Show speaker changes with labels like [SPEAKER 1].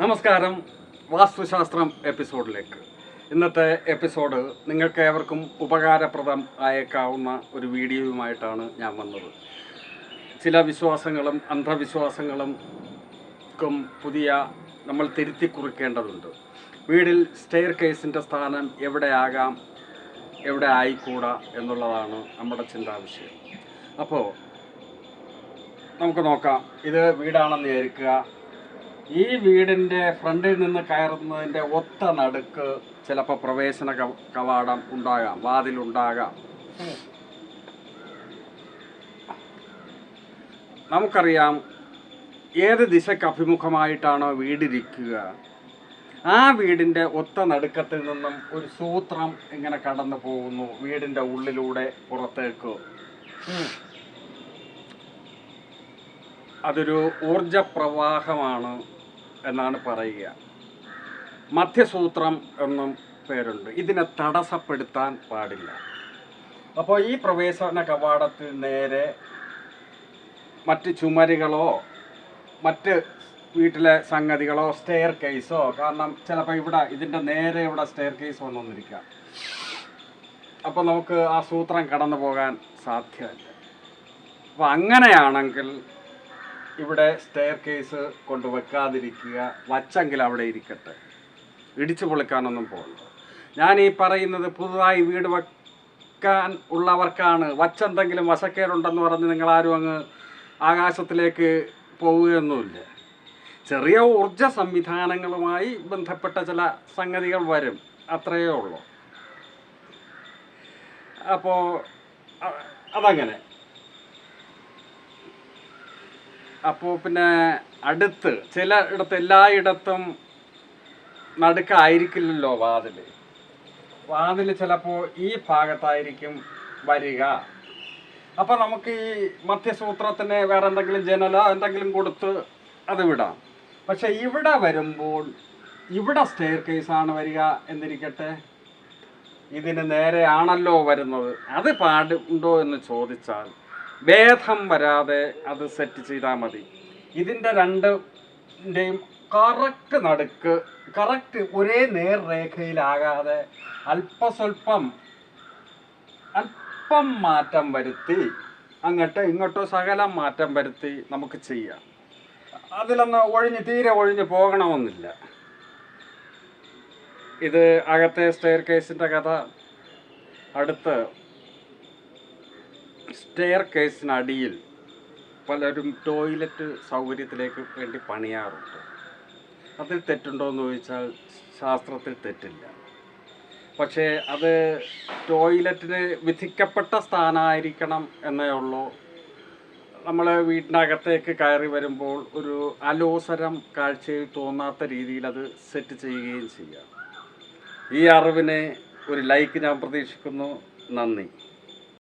[SPEAKER 1] നമസ്കാരം. വാസ്തുശാസ്ത്രം എപ്പിസോഡിലേക്ക്. ഇന്നത്തെ എപ്പിസോഡ് നിങ്ങൾക്ക് ഏവർക്കും ഉപകാരപ്രദം ആയേക്കാവുന്ന ഒരു വീഡിയോയുമായിട്ടാണ് ഞാൻ വന്നത്. ചില വിശ്വാസങ്ങളും അന്ധവിശ്വാസങ്ങളും പുതിയ നമ്മൾ തിരുത്തി കുറിക്കേണ്ടതുണ്ട്. വീടിൽ സ്റ്റെയർ കേസിൻ്റെ സ്ഥാനം എവിടെയാകാം, എവിടെ ആയിക്കൂടാ എന്നുള്ളതാണ് നമ്മുടെ ചിന്താവിഷയം. അപ്പോൾ നമുക്ക് നോക്കാം. ഇത് വീടാണെന്ന് വിചാരിക്കുക. ഈ വീടിൻ്റെ ഫ്രണ്ടിൽ നിന്ന് കയറുന്നതിൻ്റെ ഒത്ത നടുക്ക് ചിലപ്പോൾ പ്രവേശന കവാടം ഉണ്ടാകാം, വാതിലുണ്ടാകാം. നമുക്കറിയാം ഏത് ദിശയ്ക്ക് അഭിമുഖമായിട്ടാണോ വീടിരിക്കുക, ആ വീടിൻ്റെ ഒത്ത നടുക്കത്തിൽ നിന്നും ഒരു സൂത്രം ഇങ്ങനെ കടന്നു പോകുന്നു വീടിൻ്റെ ഉള്ളിലൂടെ പുറത്തേക്ക്. അതൊരു ഊർജപ്രവാഹമാണ് എന്നാണ് പറയുക. മധ്യസൂത്രം എന്നും പേരുണ്ട്. ഇതിനെ തടസ്സപ്പെടുത്താൻ പാടില്ല. അപ്പോൾ ഈ പ്രവേശന കവാടത്തിൽ നേരെ മറ്റ് ചുമരുകളോ മറ്റ് വീട്ടിലെ സംഗതികളോ സ്റ്റെയർ കേസോ, കാരണം ചിലപ്പോൾ ഇതിൻ്റെ നേരെ ഇവിടെ സ്റ്റെയർ കേസ് വന്നിരിക്കാം. അപ്പോൾ നമുക്ക് ആ സൂത്രം കടന്നു പോകാൻ സാധ്യമല്ല. അപ്പോൾ അങ്ങനെയാണെങ്കിൽ ഇവിടെ സ്റ്റെയർ കേസ് കൊണ്ടുവെക്കാതിരിക്കുക. വച്ചെങ്കിൽ അവിടെ ഇരിക്കട്ടെ, ഇടിച്ചു പൊളിക്കാനൊന്നും പോകണ്ട. ഞാൻ ഈ പറയുന്നത് പുതുതായി വീട് വെക്കാൻ ഉള്ളവർക്കാണ്. വച്ചെന്തെങ്കിലും വശക്കേടുണ്ടെന്ന് പറഞ്ഞ് നിങ്ങളാരും അങ്ങ് ആകാശത്തിലേക്ക് പോവുകയൊന്നുമില്ല. ചെറിയ ഊർജ സംവിധാനങ്ങളുമായി ബന്ധപ്പെട്ട ചില സംഗതികൾ വരും, അത്രയേ ഉള്ളൂ. അപ്പോൾ അതങ്ങനെ. അപ്പോൾ പിന്നെ അടുത്ത് എല്ലായിടത്തും നടുക്കായിരിക്കില്ലല്ലോ വാതിൽ ചിലപ്പോൾ ഈ ഭാഗത്തായിരിക്കും വരിക. അപ്പോൾ നമുക്ക് ഈ മധ്യസൂത്രത്തിന് വേറെ എന്തെങ്കിലും ജനലോ എന്തെങ്കിലും കൊടുത്ത് അത് വിടാം. പക്ഷെ ഇവിടെ വരുമ്പോൾ ഇവിടെ സ്റ്റെയർ കേസാണ് വരിക എന്നിരിക്കട്ടെ, ഇതിന് നേരെയാണല്ലോ വരുന്നത്. അത് പാടുണ്ടോ എന്ന് ചോദിച്ചാൽ ഭേദം വരാതെ അത് സെറ്റ് ചെയ്താൽ മതി. ഇതിൻ്റെ രണ്ടിൻ്റെയും കറക്റ്റ് നടുക്ക് കറക്റ്റ് ഒരേ നേർരേഖയിലാകാതെ അല്പം മാറ്റം വരുത്തി അങ്ങോട്ടോ ഇങ്ങോട്ടോ സകലം മാറ്റം വരുത്തി നമുക്ക് ചെയ്യാം. അതിലൊന്ന് തീരെ ഒഴിഞ്ഞ് പോകണമെന്നില്ല. ഇത് അകത്തെ സ്റ്റെയർ കേസിൻ്റെ കഥ. അടുത്ത് സ്റ്റെയർ കേസിനടിയിൽ പലരും ടോയ്ലറ്റ് സൗകര്യത്തിലേക്ക് വേണ്ടി പണിയാറുണ്ട്. അതിൽ തെറ്റുണ്ടോ എന്ന് ചോദിച്ചാൽ ശാസ്ത്രത്തിൽ തെറ്റില്ല. പക്ഷേ അത് ടോയ്ലറ്റിന് വിധിക്കപ്പെട്ട സ്ഥാനമായിരിക്കണം എന്നേ ഉള്ളൂ. നമ്മൾ വീട്ടിനകത്തേക്ക് കയറി വരുമ്പോൾ ഒരു അലോസരം കാഴ്ചയിൽ തോന്നാത്ത രീതിയിൽ അത് സെറ്റ് ചെയ്യുകയും ചെയ്യാം. ഈ അറിവിന് ഒരു ലൈക്ക് ഞാൻ പ്രതീക്ഷിക്കുന്നു. നന്ദി.